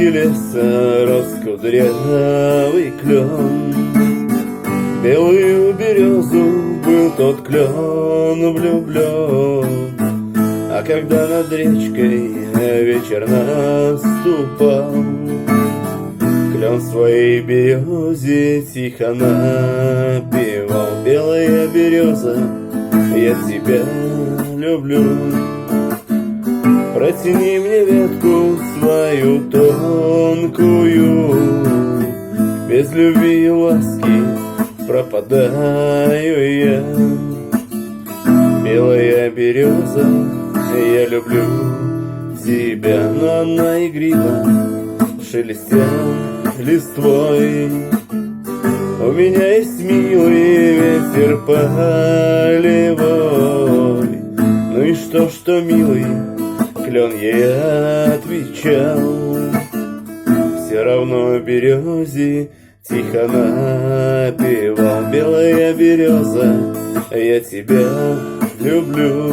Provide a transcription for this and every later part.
среди леса рос кудрявый клен. Белую березу был тот клен влюблен. А когда над речкой вечер наступал, клен своей березе тихо напевал: белая береза, я тебя люблю. Протяни мне ветку свою тонкую, без любви и ласки пропадаю я. Белая береза, я люблю тебя, но она игриво шелестя листвой. У меня есть милый ветер полевой. Ну и что милый клен, ей отвечал, все равно березе тихо напевал: белая береза, я тебя люблю.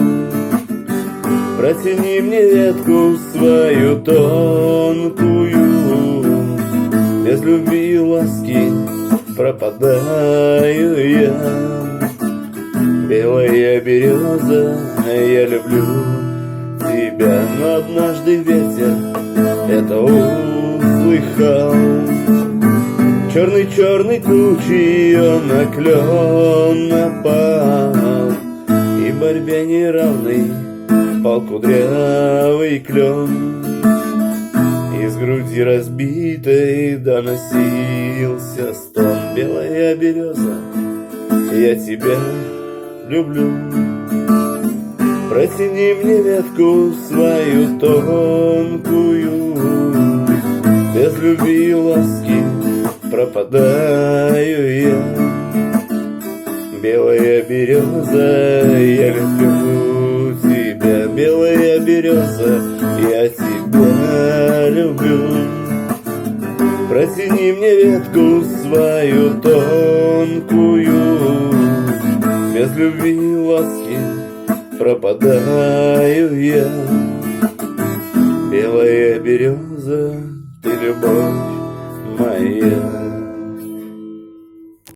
Протяни мне ветку свою тонкую, без любви и ласки пропадаю я. Белая береза, я люблю тебя, но однажды ветер это услыхал. Черный тучей он на клен напал, и борьбе неравной пал кудрявый клен. Из груди разбитой доносился стон: белая береза, я тебя люблю. Протяни мне ветку свою тонкую, без любви и ласки пропадаю я. Белая береза, я люблю тебя. Белая береза, я тебя люблю. Протяни мне ветку свою тонкую, без любви и ласки пропадаю я. Белая береза, ты любовь моя.